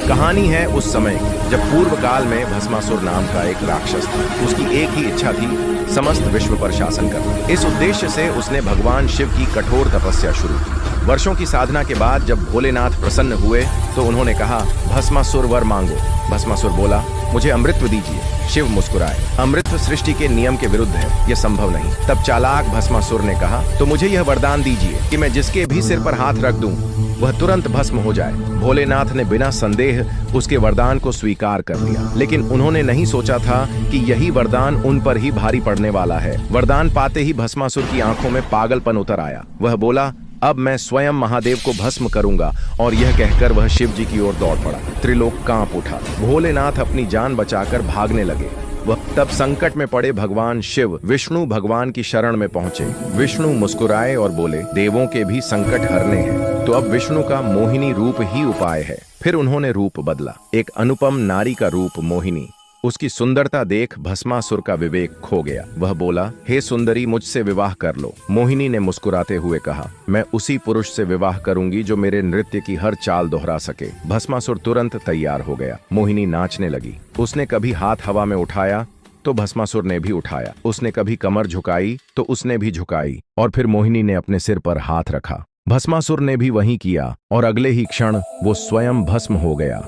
कहानी है उस समय की, जब पूर्व काल में भस्मासुर नाम का एक राक्षस था। उसकी एक ही इच्छा थी, समस्त विश्व पर शासन करना। इस उद्देश्य से उसने भगवान शिव की कठोर तपस्या शुरू की। वर्षों की साधना के बाद जब भोलेनाथ प्रसन्न हुए तो उन्होंने कहा, भस्मासुर वर मांगो। भस्मासुर बोला, मुझे अमृत दीजिए। शिव मुस्कुराए, अमृत सृष्टि के नियम के विरुद्ध है, यह संभव नहीं। तब चालाक भस्मासुर ने कहा, तो मुझे यह वरदान दीजिए कि मैं जिसके भी सिर पर हाथ रख दूं वह तुरंत भस्म हो जाए। भोलेनाथ ने बिना संदेह उसके वरदान को स्वीकार कर लिया, लेकिन उन्होंने नहीं सोचा था कि यही वरदान उन पर ही भारी पड़ने वाला है। वरदान पाते ही भस्मासुर की आंखों में पागलपन उतर आया। वह बोला, अब मैं स्वयं महादेव को भस्म करूंगा, और यह कहकर वह शिव जी की ओर दौड़ पड़ा। त्रिलोक कांप उठा। भोलेनाथ अपनी जान बचाकर भागने लगे। वह तब संकट में पड़े भगवान शिव विष्णु भगवान की शरण में पहुंचे। विष्णु मुस्कुराए और बोले, देवों के भी संकट हरने हैं, तो अब विष्णु का मोहिनी रूप ही उपाय है। फिर उन्होंने रूप बदला, एक अनुपम नारी का रूप मोहिनी। उसकी सुंदरता देख भस्मासुर का विवेक खो गया। वह बोला, हे सुंदरी, मुझसे विवाह कर लो। मोहिनी ने मुस्कुराते हुए कहा, मैं उसी पुरुष से विवाह करूंगी जो मेरे नृत्य की हर चाल दोहरा सके। भस्मासुर तुरंत तैयार हो गया। मोहिनी नाचने लगी। उसने कभी हाथ हवा में उठाया तो भस्मासुर ने भी उठाया। उसने कभी कमर झुकाई तो उसने भी झुकाई, और फिर मोहिनी ने अपने सिर पर हाथ रखा। भस्मासुर ने भी वही किया, और अगले ही क्षण वो स्वयं भस्म हो गया।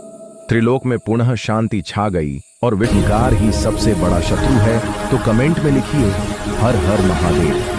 त्रिलोक में पुनः शांति छा गई, और विकार ही सबसे बड़ा शत्रु है। तो कमेंट में लिखिए, हर हर महादेव।